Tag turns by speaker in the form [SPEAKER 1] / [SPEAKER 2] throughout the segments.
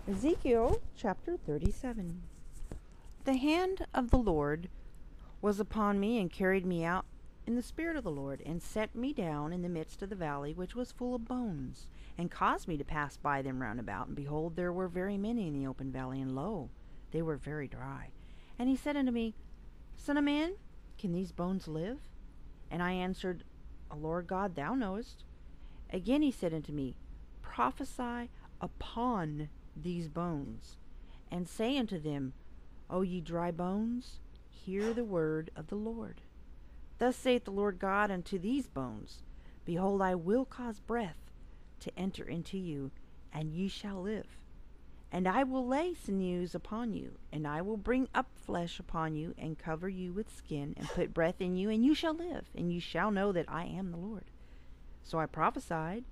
[SPEAKER 1] Ezekiel chapter 37. The hand of the Lord was upon me, and carried me out in the spirit of the Lord, and set me down in the midst of the valley, which was full of bones, and caused me to pass by them round about. And behold, there were very many in the open valley, and lo, they were very dry. And he said unto me, Son of man, can these bones live? And I answered, O Lord God, thou knowest. Again he said unto me, Prophesy upon these bones, and say unto them, O ye dry bones, hear the word of the Lord. Thus saith the Lord God unto these bones, Behold, I will cause breath to enter into you, and ye shall live. And I will lay sinews upon you, and I will bring up flesh upon you, and cover you with skin, and put breath in you, and you shall live, and you shall know that I am the Lord. So I prophesied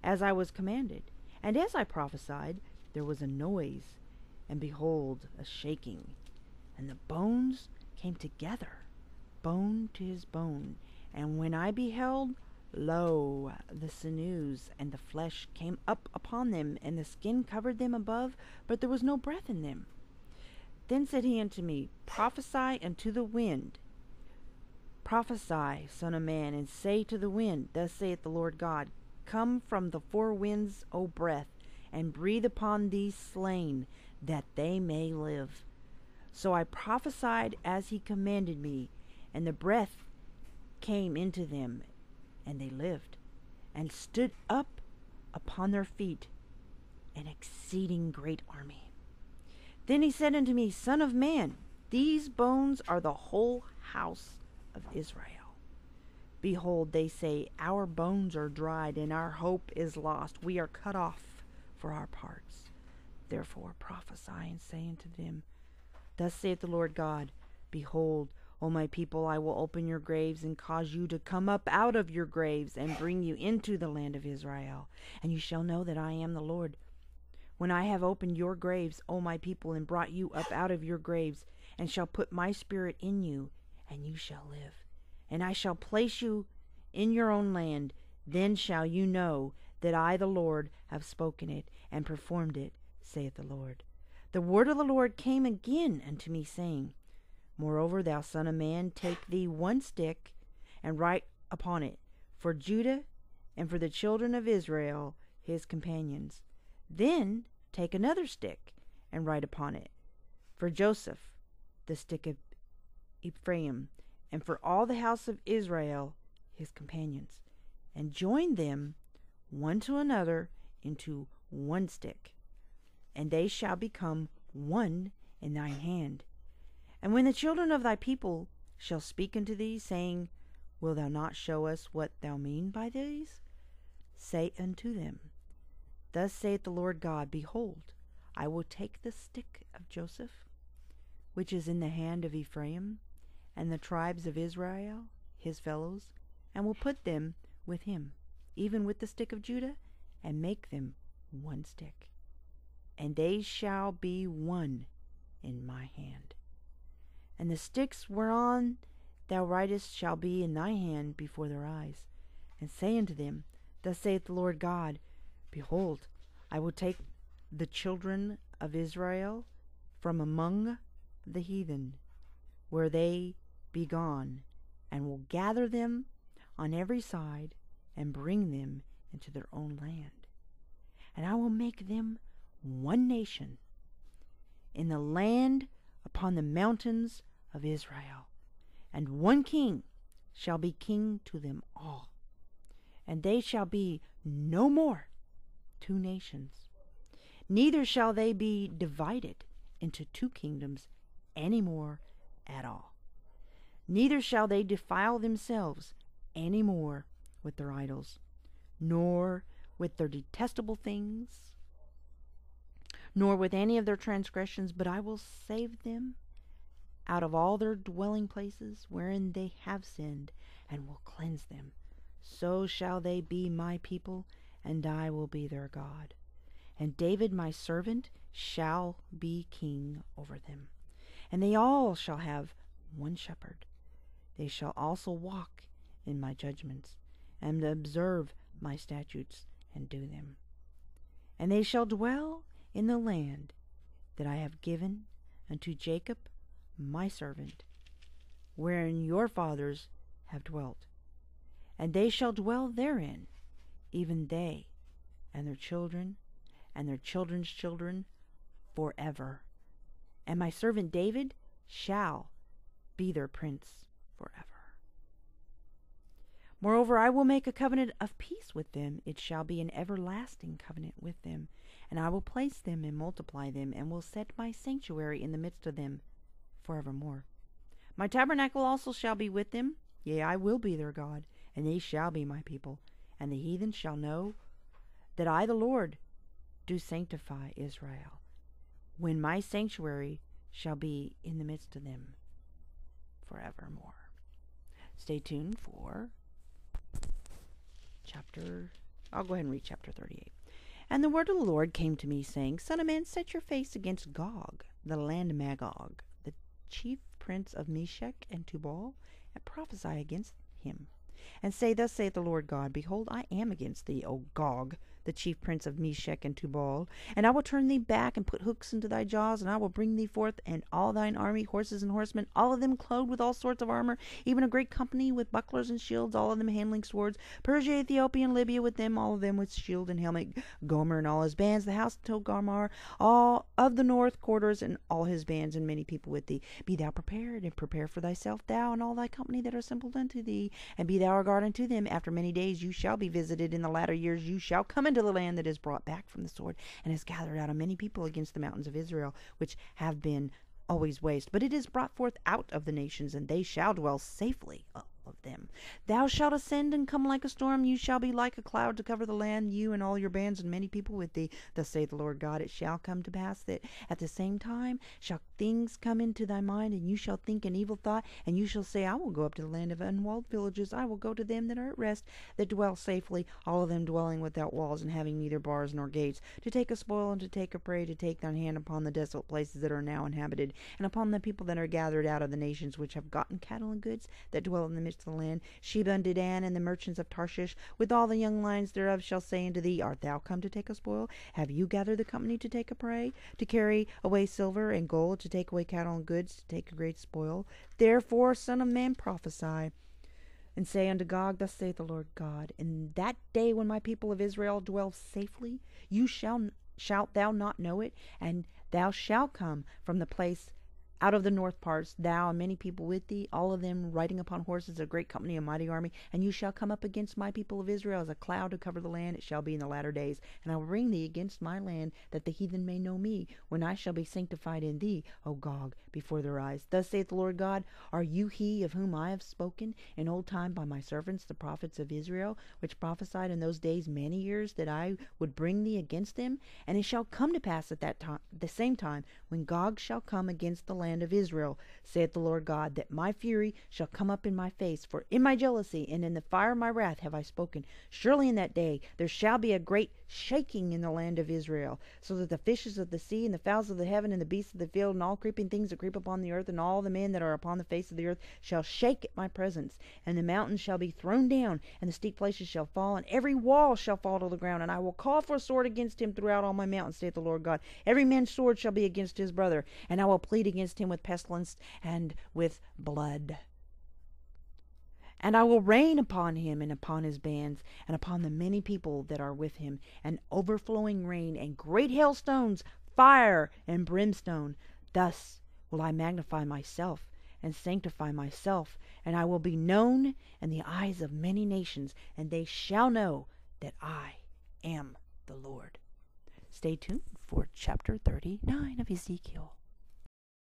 [SPEAKER 1] as I was commanded, and as I prophesied, there was a noise, and behold, a shaking, and the bones came together, bone to his bone. And when I beheld, lo, the sinews and the flesh came up upon them, and the skin covered them above, but there was no breath in them. Then said he unto me, Prophesy unto the wind. Prophesy, son of man, and say to the wind, Thus saith the Lord God, Come from the four winds, O breath, and breathe upon these slain, that they may live. So I prophesied as he commanded me, and the breath came into them, and they lived, and stood up upon their feet, an exceeding great army. Then he said unto me, Son of man, these bones are the whole house of Israel. Behold, they say, Our bones are dried, and our hope is lost. We are cut off for our parts. Therefore prophesy, and say unto them, Thus saith the Lord God, Behold, O my people, I will open your graves, and cause you to come up out of your graves, and bring you into the land of Israel. And you shall know that I am the Lord, when I have opened your graves, O my people, and brought you up out of your graves, and shall put my spirit in you, and you shall live. And I shall place you in your own land. Then shall you know that I, the Lord, have spoken it, and performed it, saith the Lord. The word of the Lord came again unto me, saying, Moreover, thou son of man, take thee one stick, and write upon it, for Judah, and for the children of Israel, his companions. Then take another stick, and write upon it, for Joseph, the stick of Ephraim, and for all the house of Israel, his companions, and join them one to another into one stick, and they shall become one in thine hand. And when the children of thy people shall speak unto thee, saying, Will thou not show us what thou mean by these? Say unto them, Thus saith the Lord God, Behold, I will take the stick of Joseph, which is in the hand of Ephraim, and the tribes of Israel, his fellows, and will put them with him, even with the stick of Judah, and make them one stick. And they shall be one in my hand. And the sticks whereon thou writest shall be in thy hand before their eyes. And say unto them, Thus saith the Lord God, Behold, I will take the children of Israel from among the heathen, where they be gone, and will gather them on every side, and bring them into their own land. And I will make them one nation in the land upon the mountains of Israel, and one king shall be king to them all. And they shall be no more two nations, neither shall they be divided into two kingdoms any more at all. Neither shall they defile themselves any more with their idols, nor with their detestable things, nor with any of their transgressions, but I will save them out of all their dwelling places wherein they have sinned, and will cleanse them. So shall they be my people, and I will be their God. And David my servant shall be king over them. And they all shall have one shepherd. They shall also walk in my judgments, and observe my statutes, and do them. And they shall dwell in the land that I have given unto Jacob my servant, wherein your fathers have dwelt. And they shall dwell therein, even they, and their children, and their children's children, forever. And my servant David shall be their prince forever. Moreover, I will make a covenant of peace with them. It shall be an everlasting covenant with them. And I will place them and multiply them, and will set my sanctuary in the midst of them forevermore. My tabernacle also shall be with them. Yea, I will be their God, and they shall be my people. And the heathen shall know that I, the Lord, do sanctify Israel, when my sanctuary shall be in the midst of them forevermore. Stay tuned for I'll go ahead and read chapter 38. And the word of the Lord came to me, saying, Son of man, set your face against Gog, the land Magog, the chief prince of Meshech and Tubal, and prophesy against him. And say, Thus saith the Lord God, Behold, I am against thee, O Gog, the chief prince of Meshech and Tubal, and I will turn thee back, and put hooks into thy jaws, and I will bring thee forth, and all thine army, horses and horsemen, all of them clothed with all sorts of armor, even a great company with bucklers and shields, all of them handling swords, Persia, Ethiopia, and Libya with them, all of them with shield and helmet, Gomer and all his bands, the house of Togarmah, all of the north quarters, and all his bands, and many people with thee. Be thou prepared, and prepare for thyself, thou and all thy company that are assembled unto thee, and be thou a guard unto them. After many days you shall be visited. In the latter years you shall come into the land that is brought back from the sword, and is gathered out of many people against the mountains of Israel, which have been always waste. But it is brought forth out of the nations, and they shall dwell safely of them. Thou shalt ascend and come like a storm. You shall be like a cloud to cover the land, you and all your bands and many people with thee. Thus saith the Lord God, It shall come to pass that at the same time shall things come into thy mind, and you shall think an evil thought, and you shall say, I will go up to the land of unwalled villages. I will go to them that are at rest, that dwell safely, all of them dwelling without walls, and having neither bars nor gates, to take a spoil and to take a prey, to take thine hand upon the desolate places that are now inhabited, and upon the people that are gathered out of the nations which have gotten cattle and goods, that dwell in the midst of the land. Sheba and Dedan and the merchants of Tarshish, with all the young lions thereof, shall say unto thee, Art thou come to take a spoil? Have you gathered the company to take a prey, to carry away silver and gold, to take away cattle and goods, to take a great spoil? Therefore, Son of man, prophesy, and say unto Gog, Thus saith the Lord God, In that day when my people of Israel dwell safely, shalt thou not know it, and thou shalt come from the place out of the north parts, thou and many people with thee, all of them riding upon horses, a great company, a mighty army, and you shall come up against my people of Israel as a cloud to cover the land. It shall be in the latter days, and I will bring thee against my land, that the heathen may know me, when I shall be sanctified in thee, O Gog, before their eyes. Thus saith the Lord God, Are you he of whom I have spoken in old time by my servants the prophets of Israel, which prophesied in those days many years that I would bring thee against them? And it shall come to pass at that time, the same time, when Gog shall come against the land of Israel, saith the Lord God, that my fury shall come up in my face, for in my jealousy and in the fire of my wrath have I spoken. Surely in that day there shall be a great shaking in the land of Israel, so that the fishes of the sea and the fowls of the heaven and the beasts of the field and all creeping things that creep upon the earth and all the men that are upon the face of the earth shall shake at my presence, and the mountains shall be thrown down, and the steep places shall fall, and every wall shall fall to the ground, and I will call for a sword against him throughout all my mountains, saith the Lord God. Every man's sword shall be against his brother, and I will plead against him with pestilence and with blood. And I will rain upon him and upon his bands and upon the many people that are with him, an overflowing rain and great hailstones, fire and brimstone. Thus will I magnify myself and sanctify myself, and I will be known in the eyes of many nations, and they shall know that I am the Lord. Stay tuned for chapter 39 of Ezekiel.